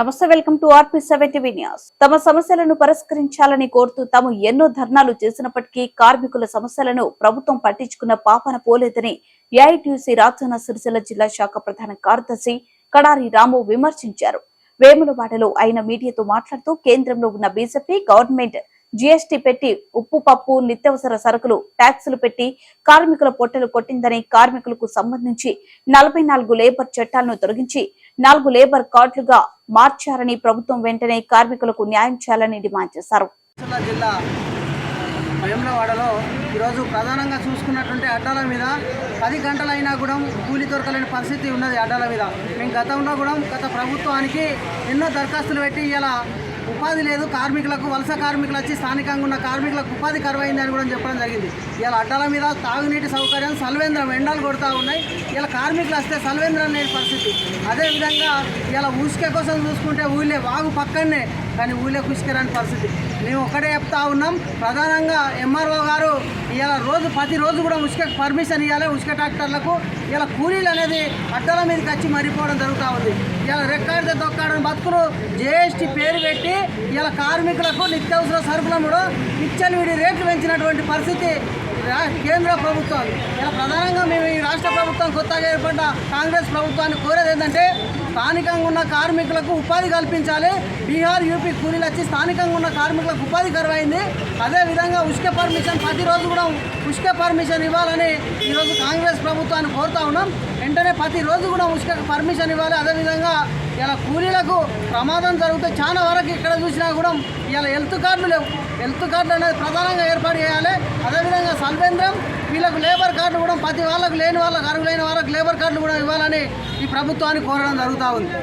నమస్తే, welcome to RP7 TV news. తమ సమస్యలను పరిష్కరించాలని కోరుతూ తాము ఎన్నో ధర్నాలు చేసినప్పటికీ కార్మికుల సమస్యలను ప్రభుత్వం పట్టించుకున్న పాపన పోలేదని ఏఐటీయూసీ రాజన్న సిరిసిల్ల జిల్లా శాఖ ప్రధాన కార్యదర్శి కడారి రాము విమర్శించారు. వేములవాడలో ఆయన మీడియాతో మాట్లాడుతూ కేంద్రంలో ఉన్న బీజేపీ గవర్నమెంట్ జీఎస్టీ పెట్టి ఉప్పు, పప్పు, నిత్యావసర సరుకులు ట్యాక్సులు పెట్టి కార్మికుల పొట్టలు కొట్టిందని, కార్మికులకు సంబంధించి 44 లేబర్ చట్టాలను తొలగించి 4 లేబర్ కార్డులుగా మార్చారని, ప్రభుత్వం వెంటనే కార్మికులకు న్యాయం చేయాలని డిమాండ్ చేశారు. జిల్లా వేములవాడలో ఈరోజు ప్రధానంగా చూసుకున్నటువంటి అడ్డాల మీద 10 గంటలైనా కూడా కూలి దొరకలేని పరిస్థితి ఉన్నది. అడ్డాల మీద మేము గతంలో కూడా గత ప్రభుత్వానికి ఎన్నో దరఖాస్తులు పెట్టి ఇలా ఉపాధి లేదు, కార్మికులకు వలస కార్మికులు వచ్చి స్థానికంగా ఉన్న కార్మికులకు ఉపాధి కరువైందని కూడా చెప్పడం జరిగింది. ఇలా అడ్డాల మీద తాగునీటి సౌకర్యం సల్వేంద్రం ఎండలు కొడుతూ ఉన్నాయి. ఇలా కార్మికులు వస్తే సల్వేంద్రం లేని పరిస్థితి. అదేవిధంగా ఇలా ఉసుక కోసం చూసుకుంటే ఊళ్ళే వాగు పక్కనే, కానీ ఊళ్ళే ఉసుకరాని పరిస్థితి. మేము ఒకటే చెప్తా ఉన్నాం, ప్రధానంగా ఎంఆర్ఓ గారు ఇలా ప్రతిరోజు కూడా ఉసుక పర్మిషన్ ఇవ్వాలి. ఉసుక ట్రాక్టర్లకు ఇలా కూలీలు అనేది అడ్డాల మీదకి వచ్చి మరిపోవడం జరుగుతూ ఉంది. ఇలా రెక్కాడితే దొక్కాడని బతుకులు జీఎస్టీ పేరు పెట్టి ఇలా కార్మికులకు నిత్యావసర సరుకులను కూడా విచ్చలవిడి రేట్లు పెంచినటువంటి పరిస్థితి కేంద్ర ప్రభుత్వం. ఇలా ప్రధానంగా మేము ఈ రాష్ట్ర ప్రభుత్వం కొత్తగా ఏర్పడ్డ కాంగ్రెస్ ప్రభుత్వాన్ని కోరేది ఏంటంటే, స్థానికంగా ఉన్న కార్మికులకు ఉపాధి కల్పించాలి. బీహార్, యూపీ కూలీలు వచ్చి స్థానికంగా ఉన్న కార్మికులకు ఉపాధి కరువైంది. అదేవిధంగా ఉసుక పర్మిషన్ ప్రతిరోజు కూడా ఉసుక పర్మిషన్ ఇవ్వాలని ఈరోజు కాంగ్రెస్ ప్రభుత్వాన్ని కోరుతా ఉన్నాం. వెంటనే ప్రతిరోజు కూడా ఉసుక పర్మిషన్ ఇవ్వాలి. అదేవిధంగా ఇలా కూలీలకు ప్రమాదం జరిగితే చాలా వరకు ఇక్కడ చూసినా కూడా ఇలా హెల్త్ కార్డులు లేవు. హెల్త్ కార్డులు అనేది ప్రధానంగా ఏర్పాటు చేయాలి. అదేవిధంగా సల్వేంద్రం వీళ్ళకు లేబర్ కార్డులు కూడా ప్రతి వాళ్ళకు లేని వాళ్ళకు అర్హులైన వాళ్ళకు లేబర్ కార్డులు కూడా ఇవ్వాలని ఈ ప్రభుత్వాన్ని కోరడం జరుగుతూ ఉంది.